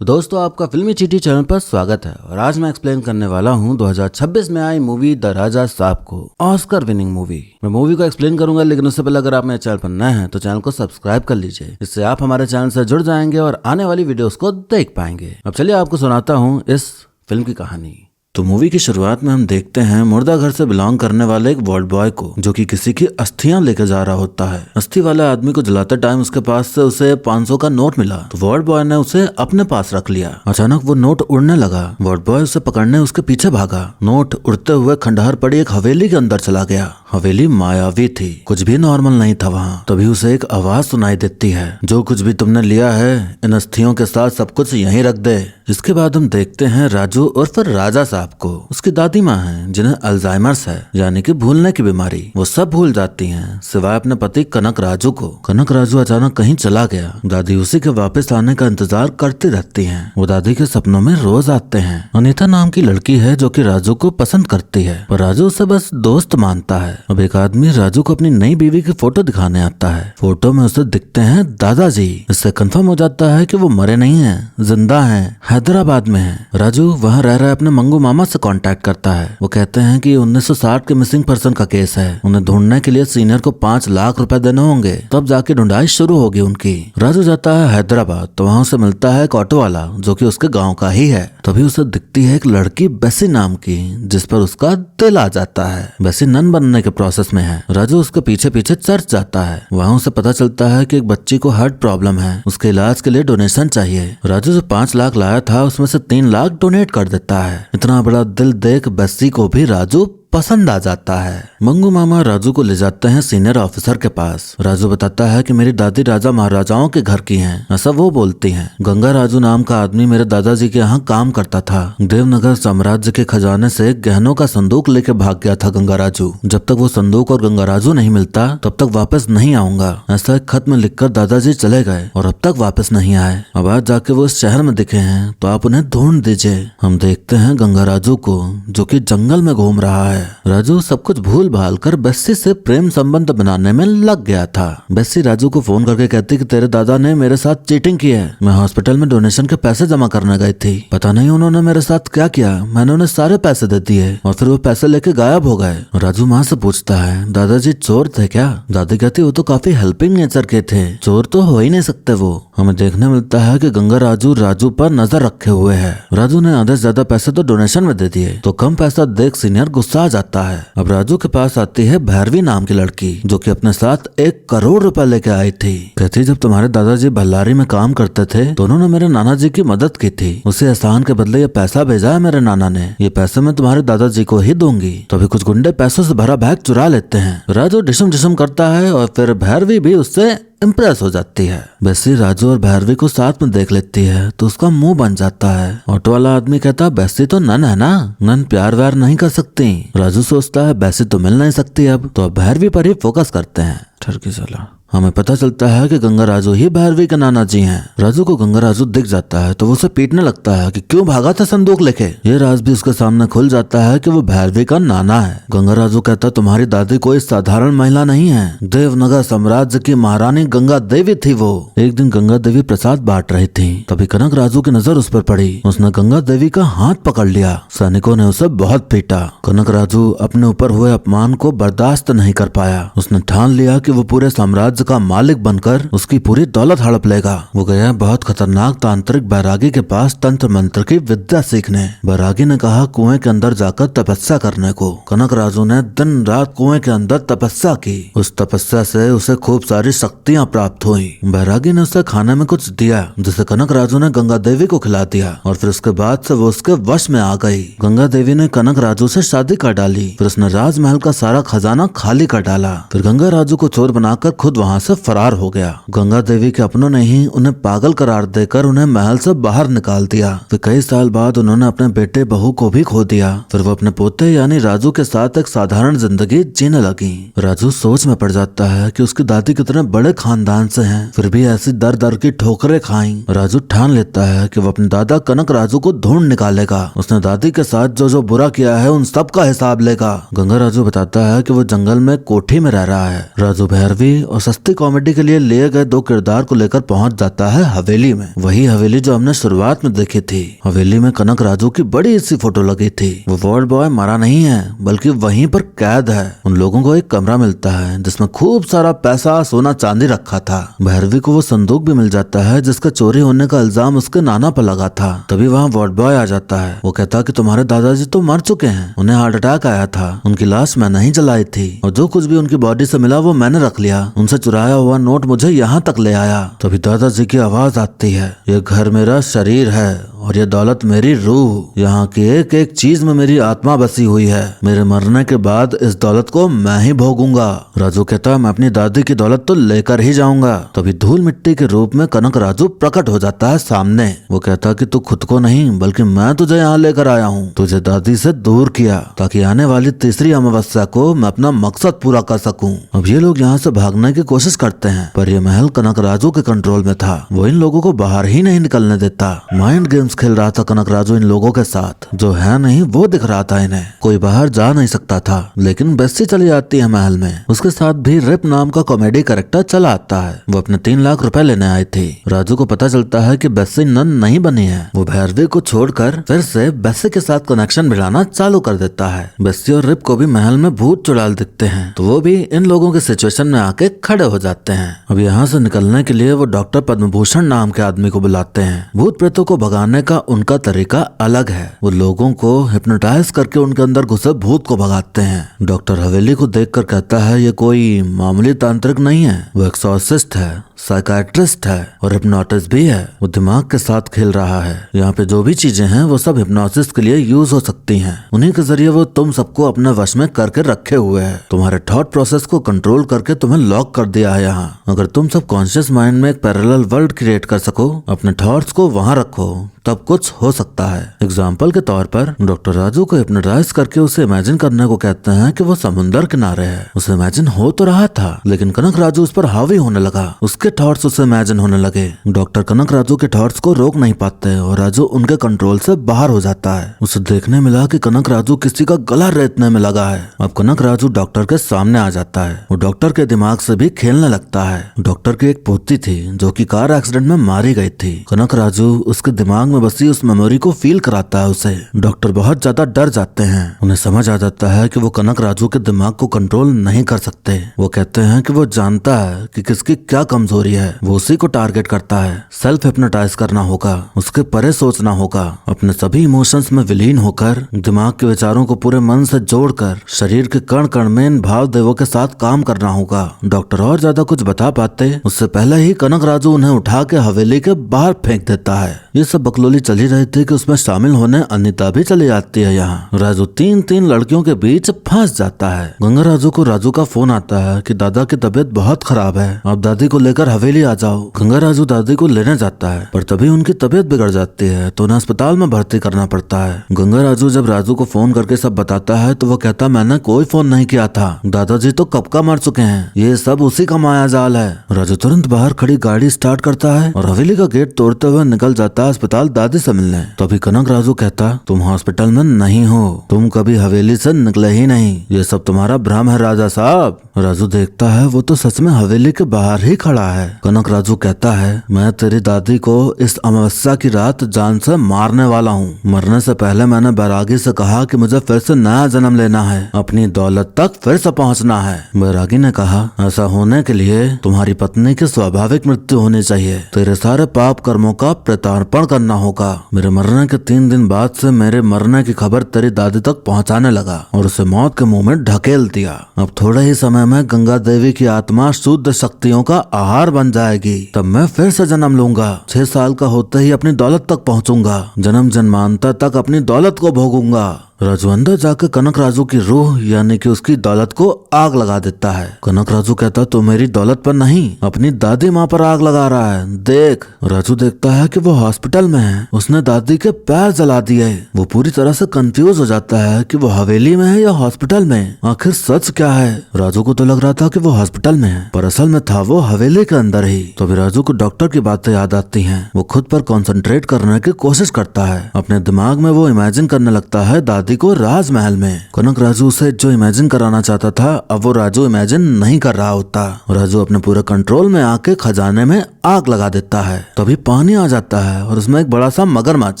तो दोस्तों आपका फिल्मी चीटी चैनल पर स्वागत है और आज मैं एक्सप्लेन करने वाला हूं 2026 में आई मूवी द राजा साहब को, ऑस्कर विनिंग मूवी। मैं मूवी को एक्सप्लेन करूंगा, लेकिन उससे पहले अगर आप मेरे चैनल पर नए हैं तो चैनल को सब्सक्राइब कर लीजिए। इससे आप हमारे चैनल से जुड़ जाएंगे और आने वाली वीडियोस को देख पाएंगे। अब चलिए आपको सुनाता हूँ इस फिल्म की कहानी। तो मूवी की शुरुआत में हम देखते हैं मुर्दा घर से बिलोंग करने वाले एक वार्ड बॉय को, जो कि किसी की अस्थियां लेकर जा रहा होता है। अस्थि वाले आदमी को जलाते टाइम उसके पास से उसे 500 का नोट मिला, तो वार्ड बॉय ने उसे अपने पास रख लिया। अचानक वो नोट उड़ने लगा। वार्ड बॉय उसे पकड़ने उसके पीछे भागा। नोट उड़ते हुए खंडहर पड़ी एक हवेली के अंदर चला गया। हवेली मायावी थी, कुछ भी नॉर्मल नहीं था वहाँ। तभी उसे एक आवाज सुनाई देती है, जो कुछ भी तुमने लिया है इन अस्थियों के साथ सब कुछ यहीं रख दे। इसके बाद हम देखते हैं राजू और फिर राजा साहब को। उसकी दादी माँ है जिन्हें अल्जाइमर्स है, यानी कि भूलने की बीमारी। वो सब भूल जाती हैं सिवाय अपने पति कनक राजू को। कनक राजू अचानक कहीं चला गया। दादी उसी के वापस आने का इंतजार करती रहती हैं। वो दादी के सपनों में रोज आते हैं। अनीता नाम की लड़की है जो कि राजू को पसंद करती है, पर राजू उसे बस दोस्त मानता है। अब एक आदमी राजू को अपनी नई बीवी की फोटो दिखाने आता है। फोटो में उसे दिखते हैं दादाजी। इससे कंफर्म हो जाता है कि वो मरे नहीं हैं, जिंदा हैं, हैदराबाद में हैं। राजू वहाँ रह रहे अपने मंगू मामा से कांटेक्ट करता है। वो कहते हैं कि 1960 के मिसिंग पर्सन का केस है। उन्हें ढूंढने के लिए सीनियर को 5 लाख रुपए देने होंगे, तब जाके ढूंढाई शुरू होगी उनकी। राजू जाता है हैदराबाद, तो वहाँ उसे मिलता है एक ऑटो वाला जो कि उसके गाँव का ही है। तभी उसे दिखती है एक लड़की बेसी नाम की, जिस पर उसका दिल आ जाता है। बेसी नन बनने के प्रोसेस में है। राजू उसके पीछे पीछे चर्च जाता है। वहाँ उसे पता चलता है कि एक बच्ची को हार्ट प्रॉब्लम है, उसके इलाज के लिए डोनेशन चाहिए। राजू जो 5 लाख लाया था उसमें से 3 लाख डोनेट कर देता है। इतना बड़ा दिल देख बेसी को भी राजू पसंद आ जाता है। मंगू मामा राजू को ले जाते हैं सीनियर ऑफिसर के पास। राजू बताता है कि मेरी दादी राजा महाराजाओं के घर की हैं, ऐसा वो बोलती हैं। गंगा राजू नाम का आदमी मेरे दादाजी के यहाँ काम करता था। देवनगर साम्राज्य के खजाने से गहनों का संदूक लेके भाग गया था गंगा राजू। जब तक वो संदूक और गंगा राजू नहीं मिलता तब तक वापस नहीं आऊंगा, ऐसा एक खत में लिखकर दादाजी चले गए और अब तक वापस नहीं आए। अब आज जाके वो इस शहर में दिखे हैं तो आप उन्हें ढूंढ दीजिए। हम देखते हैं गंगा राजू को जो कि जंगल में घूम रहा है। राजू सब कुछ भूल भाल कर बेसी से प्रेम संबंध बनाने में लग गया था। बेसी राजू को फोन करके कहती कि तेरे दादा ने मेरे साथ चीटिंग की है। मैं हॉस्पिटल में डोनेशन के पैसे जमा करने गई थी, पता नहीं उन्होंने मेरे साथ क्या किया। मैंने उन्हें सारे पैसे दे दिए और फिर वो पैसे लेके गायब हो गए। राजू माँ से पूछता है दादाजी चोर थे क्या? दादी कहती वो तो काफी हेल्पिंग नेचर के थे, चोर तो हो ही नहीं सकते वो। हमें देखने मिलता है कि गंगा राजू पर नजर रखे हुए है। राजू ने आधे से ज्यादा पैसे तो डोनेशन में दे दिए, तो कम पैसा देख सीनियर गुस्सा आ जाता है। अब राजू के पास आती है भैरवी नाम की लड़की, जो कि अपने साथ 1 करोड़ रुपए लेके आई थी। कहती जब तुम्हारे दादाजी भल्लारी में काम करते थे तो उन्होंने मेरे नाना जी की मदद की थी। उसे एहसान के बदले ये पैसा भेजा है मेरे नाना ने। ये पैसे मैं तुम्हारे दादाजी को ही दूंगी। तभी कुछ गुंडे पैसों से भरा बैग चुरा लेते हैं। राजू डिशम डिशम करता है और फिर भैरवी भी उससे इम्प्रेस हो जाती है। बेसी राजू और भैरवी को साथ में देख लेती है तो उसका मुंह बन जाता है। ऑटो वाला आदमी कहता बेसी तो नन है ना, नन प्यार व्यार नहीं कर सकती। राजू सोचता है बेसी तो मिल नहीं सकती अब, तो भैरवी पर ही फोकस करते हैं। ठरकी साला। हमें पता चलता है कि गंगा राजू ही भैरवी के नाना जी हैं। राजू को गंगा राजू दिख जाता है तो वो उसे पीटने लगता है कि क्यों भागा था संदूक लेके। ये राज भी उसके सामने खुल जाता है कि वो भैरवी का नाना है। गंगा राजू कहता तुम्हारी दादी कोई साधारण महिला नहीं है, देवनगर साम्राज्य की महारानी गंगा देवी थी वो। एक दिन गंगा देवी प्रसाद बांट रही थी, तभी कनक राजू की नजर उस पर पड़ी। उसने गंगा देवी का हाथ पकड़ लिया। सैनिकों ने उसे बहुत पीटा। कनक राजू अपने ऊपर हुए अपमान को बर्दाश्त नहीं कर पाया। उसने ठान लिया कि वो पूरे साम्राज्य का मालिक बनकर उसकी पूरी दौलत हड़प लेगा। वो गया बहुत खतरनाक तांत्रिक बैरागी के पास तंत्र मंत्र की विद्या सीखने। बैरागी ने कहा कुएं के अंदर जाकर तपस्या करने को। कनक राजू ने दिन रात कुएं के अंदर तपस्या की। उस तपस्या से उसे खूब सारी शक्तियां प्राप्त हुई। बैरागी ने उसे खाने में कुछ दिया जिसे कनक राजू ने गंगा देवी को खिला दिया और फिर उसके बाद से वो उसके वश में आ गई। गंगा देवी ने कनक राजू से शादी कर डाली। फिर उसने राजमहल का सारा खजाना खाली कर डाला। फिर गंगा राजू को चोर बनाकर खुद वहाँ से फरार हो गया। गंगा देवी के अपनों ने ही उन्हें पागल करार देकर उन्हें महल से बाहर निकाल दिया। फिर कई साल बाद उन्होंने अपने बेटे बहू को भी खो दिया। फिर वो अपने पोते यानी राजू के साथ एक साधारण जिंदगी जीने लगी। राजू सोच में पड़ जाता है कि उसकी दादी कितने बड़े खानदान से हैं, फिर भी ऐसी दर दर की ठोकरें खाई। राजू ठान लेता है कि वो अपने दादा कनक राजू को ढूंढ निकालेगा। उसने दादी के साथ जो जो बुरा किया है उन सब का हिसाब लेगा। गंगा राजू बताता है कि वो जंगल में कोठी में रह रहा है। राजू भैरवी और मस्ती कॉमेडी के लिए लिए गए दो किरदार को लेकर पहुंच जाता है हवेली में। वही हवेली जो हमने शुरुआत में देखी थी। हवेली में कनक राजू की बड़ी सी फोटो लगी थी। वो वार्ड बॉय मरा नहीं है बल्कि वहीं पर कैद है। उन लोगों को एक कमरा मिलता है जिसमें खूब सारा पैसा सोना चांदी रखा था। भैरवी को वो संदूक भी मिल जाता है जिसका चोरी होने का इल्जाम उसके नाना पर लगा था। तभी वहाँ वार्ड बॉय आ जाता है। वो कहता कि तुम्हारे दादाजी तो मर चुके हैं, उन्हें हार्ट अटैक आया था, उनकी लाश मैं नहीं जलाई थी और जो कुछ भी उनकी बॉडी से मिला वो मैंने रख लिया, उनसे चुराया हुआ नोट मुझे यहाँ तक ले आया। तभी दादाजी की आवाज आती है, ये घर मेरा शरीर है और ये दौलत मेरी रूह। यहाँ की एक एक चीज में मेरी आत्मा बसी हुई है। मेरे मरने के बाद इस दौलत को मैं ही भोगूंगा। राजू कहता है मैं अपनी दादी की दौलत तो लेकर ही जाऊंगा। तभी धूल मिट्टी के रूप में कनक राजू प्रकट हो जाता है सामने। वो कहता कि तू खुद को नहीं बल्कि मैं तुझे यहाँ लेकर आया हूँ। तुझे दादी से दूर किया ताकि आने वाली तीसरी अमावस्या को मैं अपना मकसद पूरा कर सकूं। अब ये लोग यहाँ से भागने की कोशिश करते हैं पर ये महल कनक राजू के कंट्रोल में था। वो इन लोगों को बाहर ही नहीं निकलने देता। माइंड गेम्स खेल रहा था कनक राजू इन लोगों के साथ। जो है नहीं वो दिख रहा था इन्हें। कोई बाहर जा नहीं सकता था लेकिन बेस्सी चली जाती है महल में। उसके साथ भी रिप नाम का कॉमेडी कैरेक्टर चला आता है। वो अपने 3 लाख रुपए लेने आई थी। राजू को पता चलता है कि बेस्सी नन नहीं बनी है। वो भैरवी को छोड़कर फिर से बेस्सी के साथ कनेक्शन मिलाना चालू कर देता है। बेस्सी और रिप को भी महल में भूत चुड़ैल दिखते हैं तो वो भी इन लोगों के सिचुएशन में आके खड़े हो जाते हैं। अब यहाँ से निकलने के लिए वो डॉक्टर पद्मभूषण नाम के आदमी को बुलाते हैं। भूत प्रेतों को भगाने का उनका तरीका अलग है। वो लोगों को हिप्नोटाइज करके उनके अंदर घुसे भूत को भगाते हैं। डॉक्टर हवेली को देखकर कहता है ये कोई मामूली तांत्रिक नहीं है, वो एक्सॉर्सिस्ट है, साइकाट्रिस्ट है और हिप्नोटिस्ट भी है। वो दिमाग के साथ खेल रहा है। यहाँ पे जो भी चीजें हैं वो सब हिप्नोसिस के लिए यूज हो सकती हैं। उन्हीं के जरिए वो तुम सबको अपने वश में करके रखे हुए है। तुम्हारे थॉट प्रोसेस को कंट्रोल करके तुम्हें लॉक कर दिया है यहाँ। अगर तुम सब कॉन्शियस माइंड में एक पैरेलल वर्ल्ड क्रिएट कर सको, अपने थॉट्स को वहाँ रखो, तब कुछ हो सकता है। एग्जाम्पल के तौर पर डॉक्टर राजू को हिप्नोटाइज करके उसे इमेजिन करने को कहते हैं कि वो समुंदर किनारे है। उसे इमेजिन हो तो रहा था लेकिन कनक राजू उस पर हावी होने लगा। उसके थॉट्स उसे इमेजिन होने लगे। डॉक्टर कनक राजू के थॉट्स को रोक नहीं पाते और राजू उनके कंट्रोल से बाहर हो जाता है। उसे देखने मिला कि कनक राजू किसी का गला रेतने में लगा है। अब कनक राजू डॉक्टर के सामने आ जाता है। वो डॉक्टर के दिमाग से भी खेलने लगता है। डॉक्टर की एक पोती थी जो कि कार एक्सीडेंट में मारी गई थी। कनक राजू उसके दिमाग में बसी उस मेमोरी को फील कराता है उसे। डॉक्टर बहुत ज्यादा डर जाते हैं। उन्हें समझ आ जाता है कि वो कनक राजू के दिमाग को कंट्रोल नहीं कर सकते। वो कहते हैं कि वो जानता है कि किसकी क्या कमजोरी है। वो उसी को टारगेट करता है। सेल्फ हिप्नोटाइज करना होगा, उसके परे सोचना होगा, अपने सभी इमोशंस में विलीन होकर दिमाग के विचारों को पूरे मन से जोड़कर शरीर के कण कण में इन भाव देवों के साथ काम करना होगा। डॉक्टर और ज्यादा कुछ बता पाते उससे पहले ही कनक राजू उन्हें उठा के हवेली के बाहर फेंक देता है। ये सब बकलोली चली रही थी कि उसमें शामिल होने अनीता भी चली जाती है। यहाँ राजू 3 लड़कियों के बीच फंस जाता है। गंगा राजू को राजू का फोन आता है कि दादा की तबीयत बहुत खराब है, आप दादी को लेकर हवेली आ जाओ। गंगा राजू दादी को लेने जाता है पर तभी उनकी तबीयत बिगड़ जाती है तो उन्हें अस्पताल में भर्ती करना पड़ता है। गंगा राजू जब राजू को फोन करके सब बताता है तो वो कहता मैंने कोई फोन नहीं किया था, दादाजी तो कब का मर चुके हैं, ये सब उसी का माया जाल है। राजू तुरंत बाहर खड़ी गाड़ी स्टार्ट करता है और हवेली का गेट तोड़ते हुए निकल जाता है अस्पताल दादी से मिलने। तभी कनक राजू कहता तुम हॉस्पिटल में नहीं हो, तुम कभी हवेली से निकले ही नहीं, ये सब तुम्हारा भ्रम है राजा साहब। राजू देखता है वो तो सच में हवेली के बाहर ही खड़ा है। कनक राजू कहता है मैं तेरी दादी को इस अमावस्या की रात जान से मारने वाला हूँ। मरने से पहले मैंने बैरागी से कहा कि मुझे फिर से नया जन्म लेना है, अपनी दौलत तक फिर से पहुँचना है। बैरागी ने कहा ऐसा होने के लिए तुम्हारी पत्नी की स्वाभाविक मृत्यु होनी चाहिए, तेरे सारे पाप कर्मों का प्रत्यार्पण करना होगा। मेरे मरने के 3 दिन बाद से मेरे मरने की खबर तेरी दादी तक पहुंचाने लगा और उसे मौत के मुंह में ढकेल दिया। अब थोड़े ही समय में गंगा देवी की आत्मा शुद्ध शक्तियों का आहार बन जाएगी, तब मैं फिर से जन्म लूंगा। 6 साल का होते ही अपनी दौलत तक पहुंचूंगा, जन्म जन्मांतर तक अपनी दौलत को भोगूंगा। राजू अंदर जाकर कनक राजू की रूह यानी कि उसकी दौलत को आग लगा देता है। कनक राजू कहता तो मेरी दौलत पर नहीं अपनी दादी माँ पर आग लगा रहा है, देख। राजू देखता है कि वो हॉस्पिटल में है, उसने दादी के पैर जला दिए। वो पूरी तरह से कंफ्यूज हो जाता है कि वो हवेली में है या हॉस्पिटल में, आखिर सच क्या है। राजू को तो लग रहा था कि वो हॉस्पिटल में है पर असल में था वो हवेली के अंदर ही। तो अभी राजू को डॉक्टर की बातें याद आती हैं। वो खुद पर कॉन्सेंट्रेट करने की कोशिश करता है। अपने दिमाग में वो इमेजिन करने लगता है दादी दादी को राजमहल में। कनक राजू उसे जो इमेजिन कराना चाहता था अब वो राजू इमेजिन नहीं कर रहा होता। राजू अपने पूरे कंट्रोल में आके खजाने में आग लगा देता है। तभी पानी आ जाता है और उसमें एक बड़ा सा मगरमच्छ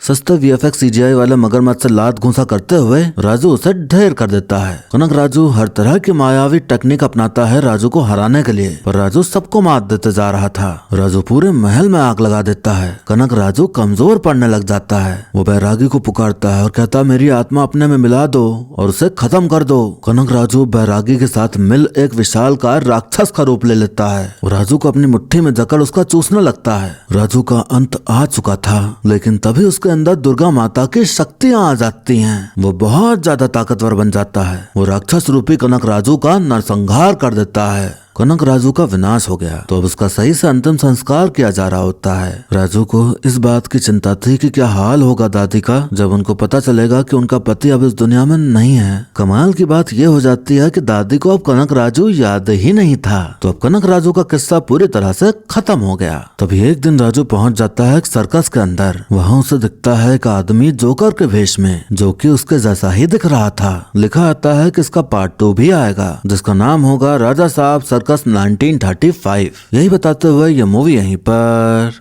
सस्ते VFX CGI वाले मगरमच्छ से लात घूंसा करते हुए राजू उसे ढेर कर देता है। कनक राजू हर तरह की मायावी टेक्निक अपनाता है राजू को हराने के लिए, पर राजू सबको मात देते जा रहा था। राजू पूरे महल में आग लगा देता है। कनक राजू कमजोर पड़ने लग जाता है। वो बैरागी को पुकारता है और कहता मेरी आत्मा अपने में मिला दो और उसे खत्म कर दो। कनक राजू बैरागी के साथ मिल एक विशालकाय राक्षस का रूप ले लेता है और राजू को अपनी मुट्ठी में जकड़ उसका चूसने लगता है। राजू का अंत आ चुका था, लेकिन तभी उसके अंदर दुर्गा माता की शक्तियां आ जाती हैं। वो बहुत ज्यादा ताकतवर बन जाता है। वो राक्षस रूपी कनक राजू का नरसंहार कर देता है। कनक राजू का विनाश हो गया तो अब उसका सही से अंतिम संस्कार किया जा रहा होता है। राजू को इस बात की चिंता थी कि क्या हाल होगा दादी का जब उनको पता चलेगा कि उनका पति अब इस दुनिया में नहीं है। कमाल की बात यह हो जाती है कि दादी को अब कनक राजू याद ही नहीं था, तो अब कनक राजू का किस्सा पूरी तरह से खत्म हो गया। तभी एक दिन राजू पहुंच जाता है एक सर्कस के अंदर। वहाँ उसे दिखता है एक आदमी जोकर के भेष में, जो कि उसके जैसा ही दिख रहा था। लिखा आता है कि इसका पार्ट 2 भी आएगा जिसका नाम होगा राजा साहब सर्कस 1935। यही बताते हुए ये मूवी यहीं पर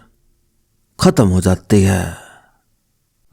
खत्म हो जाती है।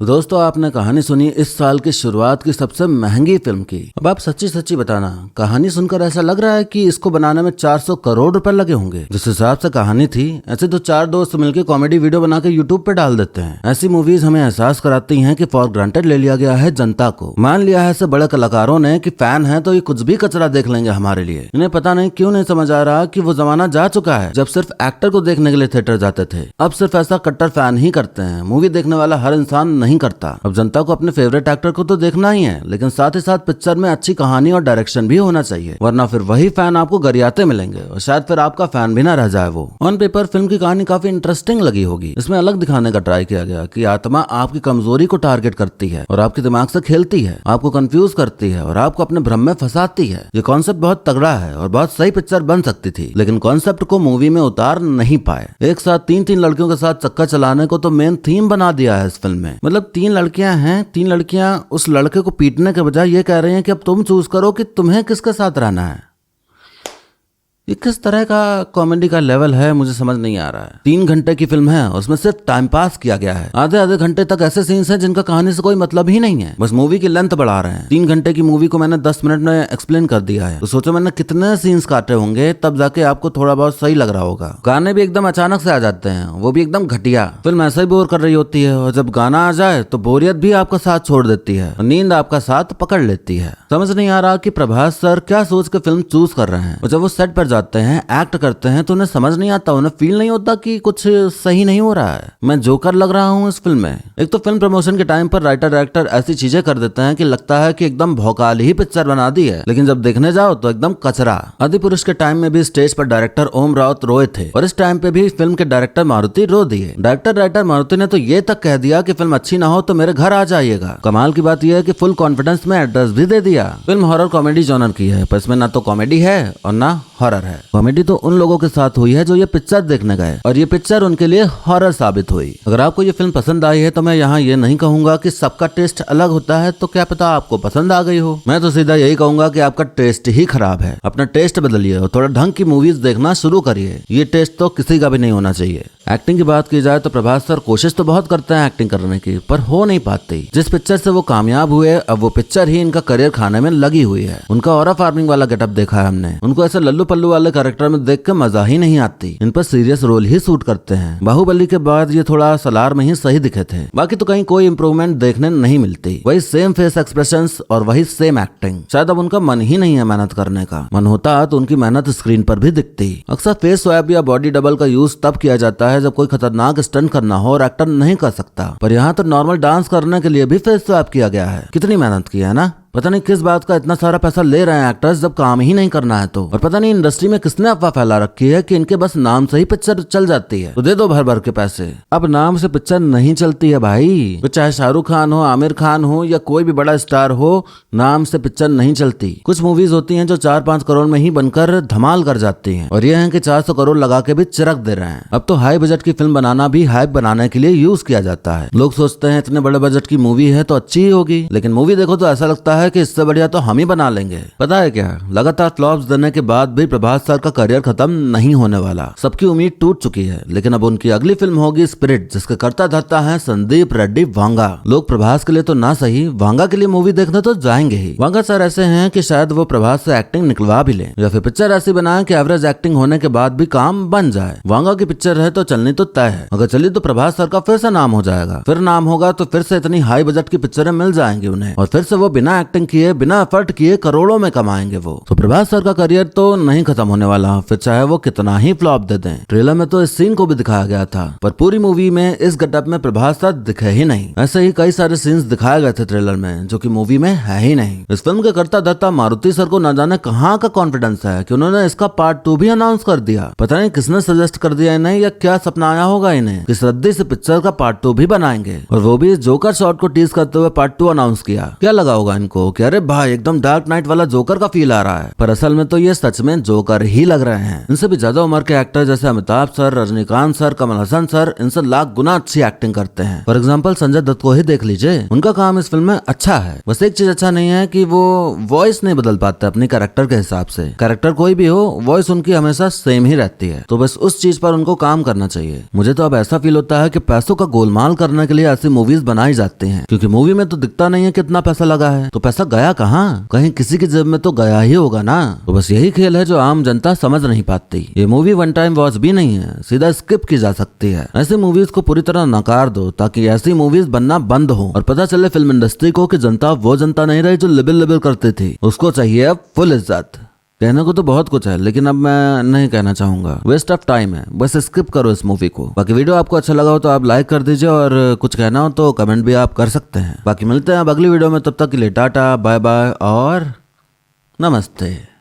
दोस्तों आपने कहानी सुनी इस साल की शुरुआत की सबसे महंगी फिल्म की। अब आप सच्ची सच्ची बताना, कहानी सुनकर ऐसा लग रहा है कि इसको बनाने में 400 करोड़ रुपए लगे होंगे। जिस हिसाब से कहानी थी ऐसे तो 4 दोस्त मिलकर कॉमेडी वीडियो बना के यूट्यूब पे डाल देते हैं। ऐसी मूवीज हमें एहसास कराती हैं कि फॉर ग्रांटेड ले लिया गया है जनता को। मान लिया है ऐसे बड़े कलाकारों ने कि फैन है तो ये कुछ भी कचरा देख लेंगे हमारे लिए। इन्हें पता नहीं क्यों नहीं समझ आ रहा कि वो जमाना जा चुका है जब सिर्फ एक्टर को देखने के लिए थिएटर जाते थे। अब सिर्फ ऐसा कट्टर फैन ही करते हैं, मूवी देखने वाला हर इंसान नहीं करता। अब जनता को अपने फेवरेट एक्टर को तो देखना ही है, लेकिन साथ ही साथ पिक्चर में अच्छी कहानी और डायरेक्शन भी होना चाहिए, वरना फिर वही फैन आपको गरियाते मिलेंगे और शायद फिर आपका फैन भी ना रह जाए। वो ऑन पेपर फिल्म की कहानी काफी इंटरेस्टिंग लगी होगी। इसमें अलग दिखाने का ट्राई किया गया कि आत्मा आपकी कमजोरी को टारगेट करती है और आपके दिमाग से खेलती है, आपको कंफ्यूज करती है और आपको अपने भ्रम में फंसाती है। ये कॉन्सेप्ट बहुत तगड़ा है और बहुत सही पिक्चर बन सकती थी, लेकिन कॉन्सेप्ट को मूवी में उतार नहीं पाए। एक साथ 3-3 लड़कियों के साथ चक्का चलाने को तो मेन थीम बना दिया है इस फिल्म में। मतलब 3 लड़कियां हैं, 3 लड़कियां उस लड़के को पीटने के बजाय ये कह रही हैं कि अब तुम चूज करो कि तुम्हें किसके साथ रहना है। ये किस तरह का कॉमेडी का लेवल है मुझे समझ नहीं आ रहा है। 3 घंटे की फिल्म है, उसमें सिर्फ टाइम पास किया गया है। आधे घंटे तक ऐसे सीन्स हैं जिनका कहानी से कोई मतलब ही नहीं है, बस मूवी की लेंथ बढ़ा रहे हैं। 3 घंटे की मूवी को मैंने 10 मिनट में एक्सप्लेन कर दिया है, तो सोचो मैंने कितने सीन्स काटे होंगे तब जाके आपको थोड़ा बहुत सही लग रहा होगा। गाने भी एकदम अचानक से आ जाते हैं, वो भी एकदम घटिया। फिल्म ऐसे ही बोर कर रही होती है और जब गाना आ जाए तो बोरियत भी आपका साथ छोड़ देती है और नींद आपका साथ पकड़ लेती है। समझ नहीं आ रहा कि प्रभास सर क्या सोच के फिल्म चूज कर रहे हैं। और जब वो सेट पर जाते हैं एक्ट करते हैं तो उन्हें समझ नहीं आता, उन्हें फील नहीं होता कि कुछ सही नहीं हो रहा है। मैं जोकर लग रहा हूँ इस फिल्म में। एक तो फिल्म प्रमोशन के टाइम पर राइटर डायरेक्टर ऐसी चीजें कर देते हैं कि लगता है कि एकदम भौकाल ही पिक्चर बना दी है, लेकिन जब देखने जाओ तो एकदम कचरा। आदिपुरुष के टाइम में भी स्टेज पर डायरेक्टर ओम राउत रोए थे और इस टाइम पे भी फिल्म के डायरेक्टर मारुति रो दिए। डायरेक्टर मारुति ने तो ये तक कह दिया कि फिल्म अच्छी ना हो तो मेरे घर आ जाइएगा। कमाल की बात यह है कि फुल कॉन्फिडेंस में एड्रेस भी दे दिया। फिल्म हॉरर कॉमेडी जॉनर की है, पर इसमें ना तो कॉमेडी है और ना हॉरर है। कॉमेडी तो उन लोगों के साथ हुई है जो ये पिक्चर देखने गए और ये पिक्चर उनके लिए हॉरर साबित हुई। अगर आपको ये फिल्म पसंद आई है तो मैं यहाँ ये नहीं कहूंगा कि सबका टेस्ट अलग होता है, तो क्या पता आपको पसंद आ गई हो। मैं तो सीधा यही कहूंगा कि आपका टेस्ट ही खराब है। अपना टेस्ट बदलिए और थोड़ा ढंग की मूवीज देखना शुरू करिए। ये टेस्ट तो किसी का भी नहीं होना चाहिए। एक्टिंग की बात की जाए तो प्रभास सर कोशिश तो बहुत करते हैं एक्टिंग करने की, पर हो नहीं पाती। जिस पिक्चर से वो कामयाब हुए अब वो पिक्चर ही इनका करियर खाने में लगी हुई है। उनका ऑरा फार्मिंग वाला गेटअप देखा है हमने, उनको ऐसे लल्लू पल्लू वाले कैरेक्टर में देख के मजा ही नहीं आती। इन पर सीरियस रोल ही सूट करते हैं। बाहुबली के बाद ये थोड़ा सलार में ही सही दिखे थे, बाकी तो कहीं कोई इंप्रूवमेंट देखने नहीं मिलती। वही सेम फेस एक्सप्रेशंस और वही सेम एक्टिंग। शायद अब उनका मन ही नहीं है मेहनत करने का। मन होता तो उनकी मेहनत स्क्रीन पर भी दिखती। अक्सर फेस स्वैप या बॉडी डबल का यूज तब किया जाता है जब कोई खतरनाक स्टंट करना हो और एक्टर नहीं कर सकता, पर यहाँ तो नॉर्मल डांस करने के लिए भी फेस स्वैप किया गया है। कितनी मेहनत की है ना। पता नहीं किस बात का इतना सारा पैसा ले रहे हैं एक्टर्स जब काम ही नहीं करना है तो। और पता नहीं इंडस्ट्री में किसने अफवाह फैला रखी है कि इनके बस नाम से ही पिक्चर चल जाती है, तो दे दो भर भर के पैसे। अब नाम से पिक्चर नहीं चलती है भाई, तो चाहे शाहरुख खान हो, आमिर खान हो या कोई भी बड़ा स्टार हो, नाम से पिक्चर नहीं चलती। कुछ मूवीज होती हैं जो 4-5 करोड़ में ही बनकर धमाल कर जाती हैं, और ये है कि 400 करोड़ लगा के भी चिरक दे रहे हैं। अब तो हाई बजट की फिल्म बनाना भी हाइप बनाने के लिए यूज किया जाता है। लोग सोचते हैं इतने बड़े बजट की मूवी है तो अच्छी ही होगी, लेकिन मूवी देखो तो ऐसा लगता है कि इससे बढ़िया तो हम ही बना लेंगे। पता है क्या, लगातार फ्लॉप्स देने के बाद भी प्रभास सर का करियर खत्म नहीं होने वाला। सबकी उम्मीद टूट चुकी है, लेकिन अब उनकी अगली फिल्म होगी स्पिरिट, जिसके कर्ता धर्ता है संदीप रेड्डी वांगा। लोग प्रभास के लिए तो ना सही, वांगा के लिए मूवी देखने तो जाएंगे ही। वांगा सर ऐसे हैं कि शायद वो प्रभास से एक्टिंग निकलवा भी ले, या फिर पिक्चर ऐसी बनाए कि एवरेज एक्टिंग होने के बाद भी काम बन जाए। वांगा की पिक्चर है तो चलनी तो तय है, अगर चली तो प्रभास सर का फिर से नाम हो जाएगा। फिर नाम होगा तो फिर से इतनी हाई बजट की पिक्चरें मिल जाएंगी उन्हें, और फिर से वो बिना एक्टिंग किए, बिना एफर्ट किए करोड़ों में कमाएंगे वो। तो प्रभास सर का करियर तो नहीं खत्म होने वाला, फिर चाहे वो कितना ही फ्लॉप दे दें। ट्रेलर में तो इस सीन को भी दिखाया गया था, पर पूरी मूवी में इस गेटअप में प्रभास सर दिखे ही नहीं। ऐसे ही कई सारे सीन्स दिखाए गए थे ट्रेलर में जो कि मूवी में है ही नहीं। इस फिल्म के कर्ता धर्ता मारुति सर को न जाने कहाँ का कॉन्फिडेंस है कि उन्होंने इसका पार्ट 2 भी अनाउंस कर दिया। पता नहीं किसने सजेस्ट कर दिया इन्हें, या क्या सपना आया होगा इन्हें कि रद्दी से पिक्चर का पार्ट 2 भी बनाएंगे, और वो भी जोकर शॉट को टीज करते हुए पार्ट 2 अनाउंस किया। क्या लगा होगा इनको कि अरे भाई एकदम डार्क नाइट वाला जोकर का फील आ रहा है, पर असल में तो ये सच में जोकर ही लग रहे हैं। इनसे भी ज्यादा उम्र के एक्टर जैसे Amitabh sir, Rajinikanth sir, Kamal Haasan sir इनसे लाख गुना अच्छी एक्टिंग करते हैं। फॉर एग्जाम्पल संजय दत्त को ही देख लीजिए, उनका काम इस फिल्म में अच्छा है। बस एक चीज अच्छा नहीं है कि वो वॉइस नहीं बदल पाते अपनी कैरेक्टर के हिसाब से। कैरेक्टर कोई भी हो, वॉइस उनकी हमेशा सेम ही रहती है, तो बस उस चीज पर उनको काम करना चाहिए। मुझे तो अब ऐसा फील होता है कि पैसों का गोलमाल करने के लिए ऐसी मूवीज बनाई जाती हैं, क्योंकि मूवी में तो दिखता नहीं है कितना पैसा लगा है, तो पैसा गया कहाँ? कहीं किसी की जेब में तो गया ही होगा ना। तो बस यही खेल है जो आम जनता समझ नहीं पाती। ये मूवी वन टाइम वॉच भी नहीं है, सीधा स्किप की जा सकती है। ऐसी मूवीज को पूरी तरह नकार दो ताकि ऐसी मूवीज बनना बंद हो, और पता चले फिल्म इंडस्ट्री को कि जनता वो जनता नहीं रही जो लिबिल लिबिल करती थी, उसको चाहिए अब फुल इज्जत। कहने को तो बहुत कुछ है, लेकिन अब मैं नहीं कहना चाहूंगा, वेस्ट ऑफ टाइम है, बस स्किप करो इस मूवी को। बाकी वीडियो आपको अच्छा लगा हो तो आप लाइक कर दीजिए, और कुछ कहना हो तो कमेंट भी आप कर सकते हैं। बाकी मिलते हैं अब अगली वीडियो में, तब तक के लिए टाटा बाय बाय और नमस्ते।